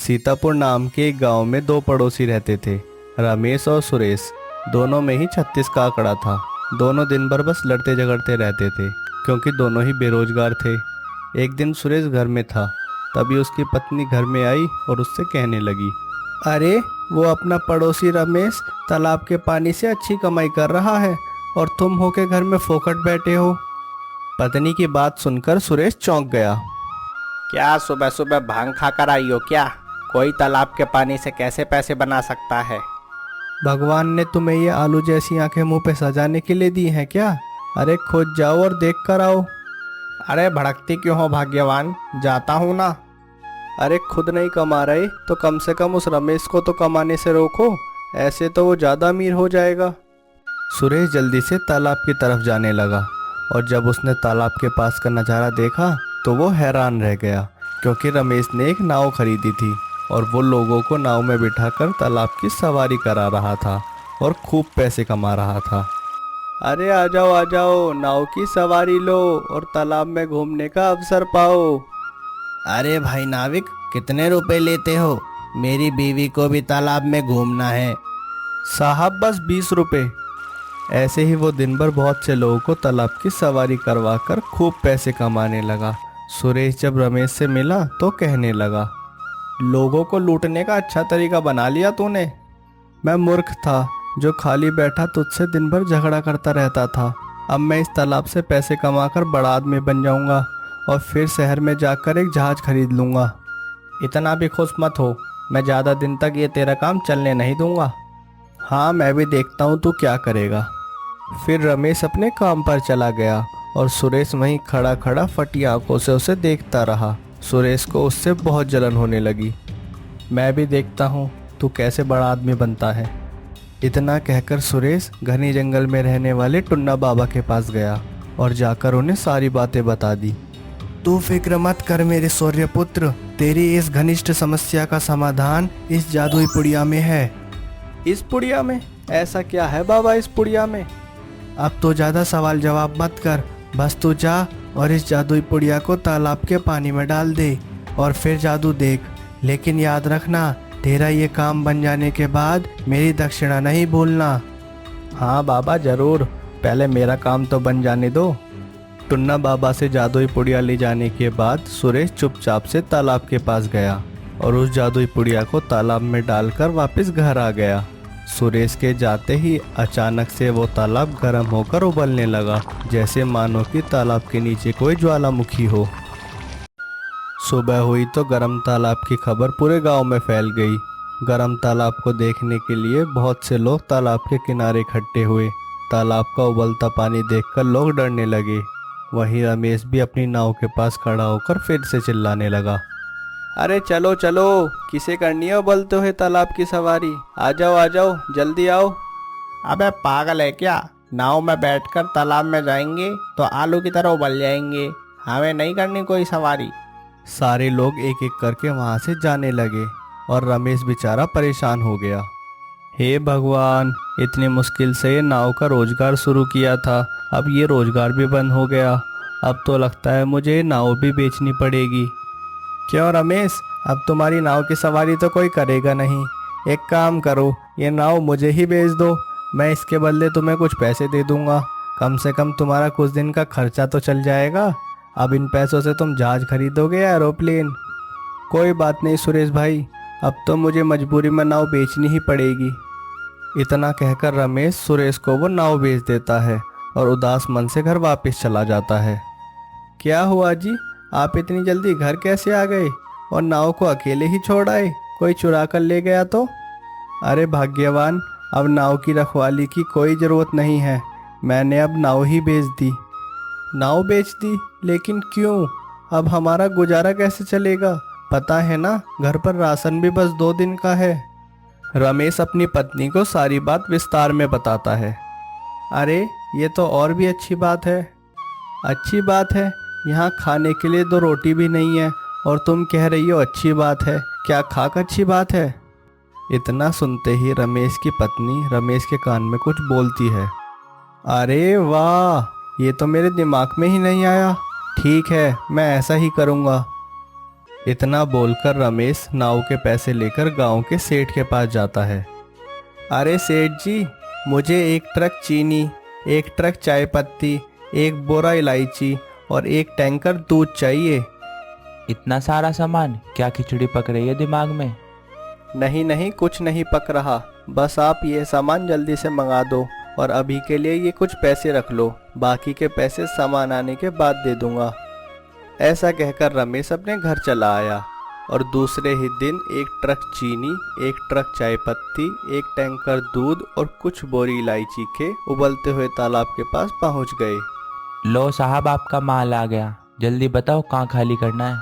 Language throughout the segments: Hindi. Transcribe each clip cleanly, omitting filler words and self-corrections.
सीतापुर नाम के एक गांव में दो पड़ोसी रहते थे, रमेश और सुरेश। दोनों में ही 36 का आंकड़ा था। दोनों दिन भर बस लड़ते झगड़ते रहते थे, क्योंकि दोनों ही बेरोजगार थे। एक दिन सुरेश घर में था, तभी उसकी पत्नी घर में आई और उससे कहने लगी, अरे वो अपना पड़ोसी रमेश तालाब के पानी से अच्छी कमाई कर रहा है और तुम होके घर में फोकट बैठे हो। पत्नी की बात सुनकर सुरेश चौंक गया। क्या सुबह सुबह भांग खाकर आई हो क्या? कोई तालाब के पानी से कैसे पैसे बना सकता है? भगवान ने तुम्हें ये आलू जैसी आंखें मुंह पे सजाने के लिए दी हैं क्या? अरे खुद जाओ और देख कर आओ। अरे भड़कती क्यों हो भाग्यवान, जाता हूँ ना। अरे खुद नहीं कमा रहे तो कम से कम उस रमेश को तो कमाने से रोको, ऐसे तो वो ज़्यादा अमीर हो जाएगा। सुरेश जल्दी से तालाब की तरफ जाने लगा और जब उसने तालाब के पास का नज़ारा देखा तो वो हैरान रह गया, क्योंकि रमेश ने एक नाव खरीदी थी और वो लोगों को नाव में बिठाकर तालाब की सवारी करा रहा था और खूब पैसे कमा रहा था। अरे आ जाओ, नाव की सवारी लो और तालाब में घूमने का अवसर पाओ। अरे भाई नाविक, कितने रुपए लेते हो? मेरी बीवी को भी तालाब में घूमना है। साहब बस 20 रुपये। ऐसे ही वो दिन भर बहुत से लोगों को तालाब की सवारी करवा कर खूब पैसे कमाने लगा। सुरेश जब रमेश से मिला तो कहने लगा, लोगों को लूटने का अच्छा तरीका बना लिया तूने। मैं मूर्ख था जो खाली बैठा तुझसे दिन भर झगड़ा करता रहता था। अब मैं इस तालाब से पैसे कमाकर बड़ा आदमी बन जाऊंगा और फिर शहर में जाकर एक जहाज खरीद लूंगा। इतना भी खुश मत हो, मैं ज़्यादा दिन तक ये तेरा काम चलने नहीं दूंगा। हाँ मैं भी देखता हूँ तू क्या करेगा। फिर रमेश अपने काम पर चला गया और सुरेश वहीं खड़ा खड़ा फटी आंखों से उसे देखता रहा। सुरेश को उससे बहुत जलन होने लगी। मैं भी देखता हूँ तू कैसे बड़ा आदमी बनता है। इतना कहकर सुरेश घने जंगल में रहने वाले टुन्ना बाबा के पास गया और जाकर उन्हें सारी बातें बता दी। तू फिक्र मत कर मेरे सूर्यपुत्र, तेरी इस घनिष्ठ समस्या का समाधान इस जादुई पुड़िया में है। इस पुड़िया में? ऐसा क्या है बाबा इस पुड़िया में? अब तो ज़्यादा सवाल जवाब मत कर, बस तू जा और इस जादुई पुड़िया को तालाब के पानी में डाल दे और फिर जादू देख। लेकिन याद रखना, तेरा ये काम बन जाने के बाद मेरी दक्षिणा नहीं भूलना। हाँ बाबा ज़रूर, पहले मेरा काम तो बन जाने दो। टुन्ना बाबा से जादुई पुड़िया ले जाने के बाद सुरेश चुपचाप से तालाब के पास गया और उस जादुई पुड़िया को तालाब में डालकर वापस घर आ गया। सुरेश के जाते ही अचानक से वो तालाब गर्म होकर उबलने लगा, जैसे मानो कि तालाब के नीचे कोई ज्वालामुखी हो। सुबह हुई तो गर्म तालाब की खबर पूरे गांव में फैल गई। गर्म तालाब को देखने के लिए बहुत से लोग तालाब के किनारे इकट्ठे हुए। तालाब का उबलता पानी देखकर लोग डरने लगे। वहीं रमेश भी अपनी नाव के पास खड़ा होकर फिर से चिल्लाने लगा, अरे चलो चलो, किसे करनी है उबलते हुए तालाब की सवारी? आ जाओ जल्दी आओ। अबे पागल है क्या? नाव में बैठकर तालाब में जाएंगे तो आलू की तरह उबल जाएंगे। हमें नहीं करनी कोई सवारी। सारे लोग एक एक करके वहां से जाने लगे और रमेश बेचारा परेशान हो गया। हे भगवान, इतनी मुश्किल से ये नाव का रोजगार शुरू किया था, अब ये रोजगार भी बंद हो गया। अब तो लगता है मुझे नाव भी बेचनी पड़ेगी। क्यों रमेश, अब तुम्हारी नाव की सवारी तो कोई करेगा नहीं। एक काम करो, ये नाव मुझे ही बेच दो, मैं इसके बदले तुम्हें कुछ पैसे दे दूंगा। कम से कम तुम्हारा कुछ दिन का खर्चा तो चल जाएगा। अब इन पैसों से तुम जहाज खरीदोगे या एरोप्लेन? कोई बात नहीं सुरेश भाई, अब तो मुझे मजबूरी में नाव बेचनी ही पड़ेगी। इतना कहकर रमेश सुरेश को वो नाव बेच देता है और उदास मन से घर वापस चला जाता है। क्या हुआ जी, आप इतनी जल्दी घर कैसे आ गए और नाव को अकेले ही छोड़ आए? कोई चुरा कर ले गया तो? अरे भाग्यवान, अब नाव की रखवाली की कोई ज़रूरत नहीं है, मैंने अब नाव ही बेच दी। नाव बेच दी? लेकिन क्यों? अब हमारा गुजारा कैसे चलेगा? पता है ना, घर पर राशन भी बस 2 दिन का है। रमेश अपनी पत्नी को सारी बात विस्तार में बताता है। अरे ये तो और भी अच्छी बात है। अच्छी बात है? यहाँ खाने के लिए 2 रोटी भी नहीं है और तुम कह रही हो अच्छी बात है? क्या खाक अच्छी बात है? इतना सुनते ही रमेश की पत्नी रमेश के कान में कुछ बोलती है। अरे वाह, ये तो मेरे दिमाग में ही नहीं आया। ठीक है, मैं ऐसा ही करूँगा। इतना बोलकर रमेश नाव के पैसे लेकर गांव के सेठ के पास जाता है। अरे सेठ जी, मुझे 1 ट्रक चीनी, 1 ट्रक चाय पत्ती, 1 बोरा इलायची और 1 टैंकर दूध चाहिए। इतना सारा सामान, क्या खिचड़ी पक रही है दिमाग में? नहीं नहीं, कुछ नहीं पक रहा, बस आप ये सामान जल्दी से मंगा दो और अभी के लिए ये कुछ पैसे रख लो, बाकी के पैसे सामान आने के बाद दे दूंगा। ऐसा कहकर रमेश अपने घर चला आया और दूसरे ही दिन 1 ट्रक चीनी, 1 ट्रक चाय पत्ती, 1 टैंकर दूध और कुछ बोरी इलायची के उबलते हुए तालाब के पास पहुंच गए। लो साहब, आपका माल आ गया, जल्दी बताओ कहाँ खाली करना है।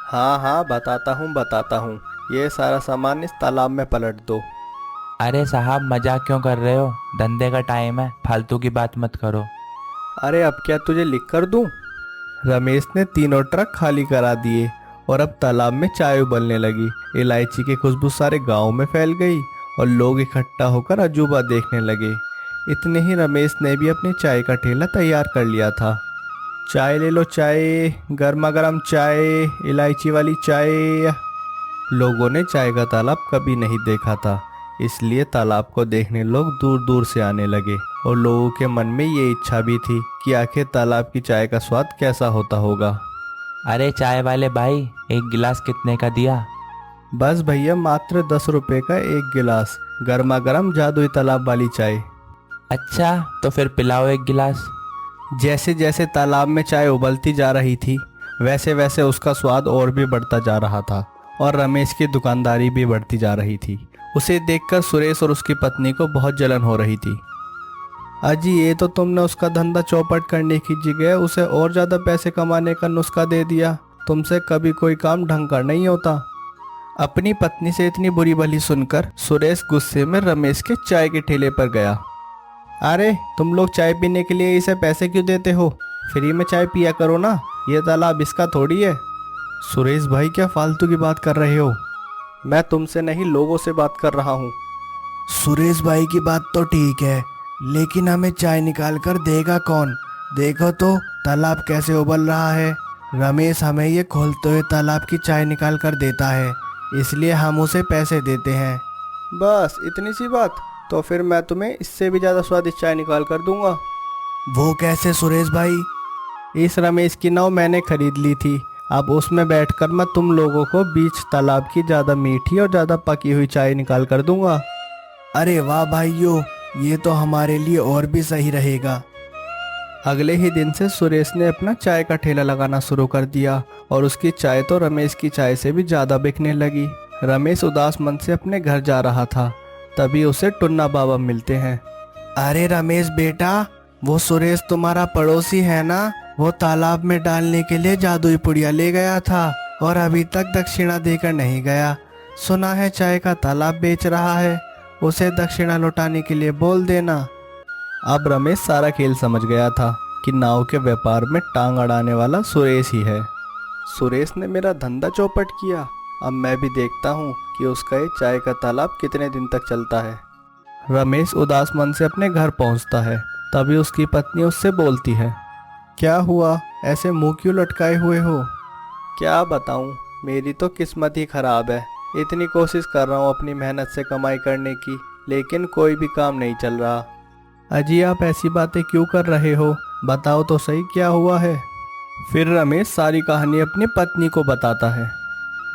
हाँ हाँ, बताता हूँ, ये सारा सामान इस तालाब में पलट दो। अरे साहब, मजाक क्यों कर रहे हो? धंधे का टाइम है, फालतू की बात मत करो। अरे अब क्या तुझे लिख कर दूं? रमेश ने तीनों ट्रक खाली करा दिए और अब तालाब में चाय उबलने लगी। इलायची की खुशबू सारे गांव में फैल गई और लोग इकट्ठा होकर अजूबा देखने लगे। इतने ही रमेश ने भी अपनी चाय का ठेला तैयार कर लिया था। चाय ले लो चाय, गर्मा गर्म चाय, इलायची वाली चाय। लोगों ने चाय का तालाब कभी नहीं देखा था, इसलिए तालाब को देखने लोग दूर दूर से आने लगे और लोगों के मन में ये इच्छा भी थी कि आखिर तालाब की चाय का स्वाद कैसा होता होगा। अरे चाय वाले भाई, 1 गिलास कितने का दिया? बस भैया, मात्र 10 रुपए का 1 गिलास गर्मा गर्म जादुई तालाब वाली चाय। अच्छा, तो फिर पिलाओ 1 गिलास। जैसे जैसे तालाब में चाय उबलती जा रही थी, वैसे वैसे उसका स्वाद और भी बढ़ता जा रहा था और रमेश की दुकानदारी भी बढ़ती जा रही थी। उसे देखकर सुरेश और उसकी पत्नी को बहुत जलन हो रही थी। अजी, ये तो तुमने उसका धंधा चौपट करने की जगह उसे और ज़्यादा पैसे कमाने का नुस्खा दे दिया। तुमसे कभी कोई काम ढंग का नहीं होता। अपनी पत्नी से इतनी बुरी भली सुनकर सुरेश गुस्से में रमेश के चाय के ठेले पर गया। अरे तुम लोग चाय पीने के लिए इसे पैसे क्यों देते हो? फ्री में चाय पिया करो ना, ये तालाब इसका थोड़ी है। सुरेश भाई, क्या फालतू की बात कर रहे हो? मैं तुमसे नहीं, लोगों से बात कर रहा हूँ। सुरेश भाई की बात तो ठीक है, लेकिन हमें चाय निकाल कर देगा कौन? देखो तो तालाब कैसे उबल रहा है। रमेश हमें ये खोलते हुए तालाब की चाय निकाल कर देता है, इसलिए हम उसे पैसे देते हैं। बस इतनी सी बात? तो फिर मैं तुम्हें इससे भी ज़्यादा स्वादिष्ट चाय निकाल कर दूंगा। वो कैसे सुरेश भाई? इस रमेश की नाव मैंने खरीद ली थी, अब उसमें बैठकर मैं तुम लोगों को बीच तालाब की ज़्यादा मीठी और ज़्यादा पकी हुई चाय निकाल कर दूंगा। अरे वाह भाइयों, ये तो हमारे लिए और भी सही रहेगा। अगले ही दिन से सुरेश ने अपना चाय का ठेला लगाना शुरू कर दिया और उसकी चाय तो रमेश की चाय से भी ज़्यादा बिकने लगी। रमेश उदास मन से अपने घर जा रहा था, तभी उसे टुन्ना बाबा मिलते हैं। अरे रमेश बेटा, वो सुरेश तुम्हारा पड़ोसी है ना? वो तालाब में डालने के लिए जादुई पुड़िया ले गया था और अभी तक दक्षिणा देकर नहीं गया। सुना है चाय का तालाब बेच रहा है, उसे दक्षिणा लौटाने के लिए बोल देना। अब रमेश सारा खेल समझ गया था कि नाव के व्यापार में टांग अड़ाने वाला सुरेश ही है। सुरेश ने मेरा धंधा चौपट किया, अब मैं भी देखता हूँ कि उसका ये चाय का तालाब कितने दिन तक चलता है। रमेश उदास मन से अपने घर पहुँचता है, तभी उसकी पत्नी उससे बोलती है। क्या हुआ, ऐसे मुंह क्यों लटकाए हुए हो? क्या बताऊँ, मेरी तो किस्मत ही खराब है। इतनी कोशिश कर रहा हूँ अपनी मेहनत से कमाई करने की, लेकिन कोई भी काम नहीं चल रहा। अजी, आप ऐसी बातें क्यों कर रहे हो? बताओ तो सही, क्या हुआ है? फिर रमेश सारी कहानी अपनी पत्नी को बताता है।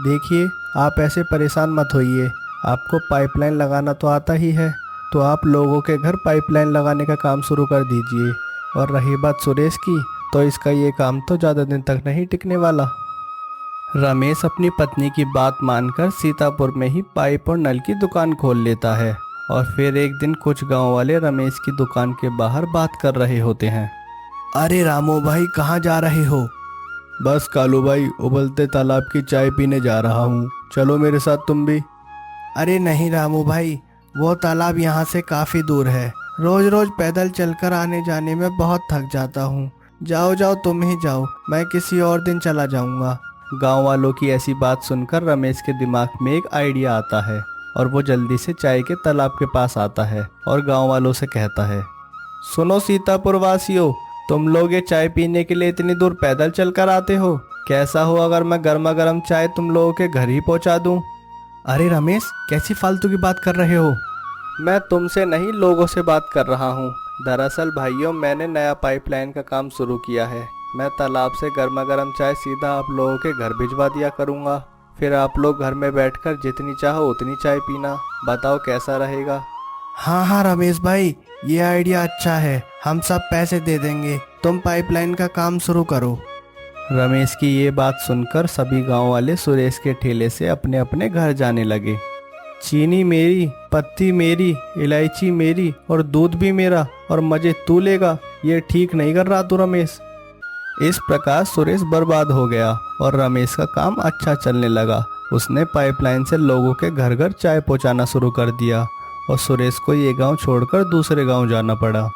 देखिए, आप ऐसे परेशान मत होइए, आपको पाइपलाइन लगाना तो आता ही है, तो आप लोगों के घर पाइपलाइन लगाने का काम शुरू कर दीजिए। और रही बात सुरेश की, तो इसका ये काम तो ज़्यादा दिन तक नहीं टिकने वाला। रमेश अपनी पत्नी की बात मानकर सीतापुर में ही पाइप और नल की दुकान खोल लेता है और फिर एक दिन कुछ गांव वाले रमेश की दुकान के बाहर बात कर रहे होते हैं। अरे रामू भाई, कहाँ जा रहे हो? बस कालू भाई, उबलते तालाब की चाय पीने जा रहा हूँ, चलो मेरे साथ तुम भी। अरे नहीं रामू भाई, वो तालाब यहाँ से काफ़ी दूर है, रोज रोज पैदल चलकर आने जाने में बहुत थक जाता हूँ। जाओ जाओ, तुम ही जाओ, मैं किसी और दिन चला जाऊँगा। गांव वालों की ऐसी बात सुनकर रमेश के दिमाग में एक आइडिया आता है और वो जल्दी से चाय के तालाब के पास आता है और गांव वालों से कहता है। सुनो सीतापुर वासियों, तुम लोग ये चाय पीने के लिए इतनी दूर पैदल चलकर आते हो, कैसा हो अगर मैं गर्मा गर्म चाय तुम लोगों के घर ही पहुंचा दूं? अरे रमेश, कैसी फालतू की बात कर रहे हो? मैं तुमसे नहीं लोगों से बात कर रहा हूँ। दरअसल भाइयों, मैंने नया पाइपलाइन का काम शुरू किया है। मैं तालाब से गर्मा गर्म चाय सीधा आप लोगों के घर भिजवा दिया करूँगा। फिर आप लोग घर में बैठकर जितनी चाहो उतनी चाय पीना। बताओ कैसा रहेगा? हाँ हाँ रमेश भाई, ये आइडिया अच्छा है। हम सब पैसे दे देंगे, तुम पाइपलाइन का काम शुरू करो। रमेश की ये बात सुनकर सभी गांव वाले सुरेश के ठेले से अपने अपने घर जाने लगे। चीनी मेरी, पत्ती मेरी, इलायची मेरी और दूध भी मेरा, और मजे तू लेगा। ये ठीक नहीं कर रहा तू रमेश। इस प्रकार सुरेश बर्बाद हो गया और रमेश का काम अच्छा चलने लगा। उसने पाइपलाइन से लोगों के घर घर चाय पहुंचाना शुरू कर दिया और सुरेश को ये गांव छोड़कर दूसरे गांव जाना पड़ा।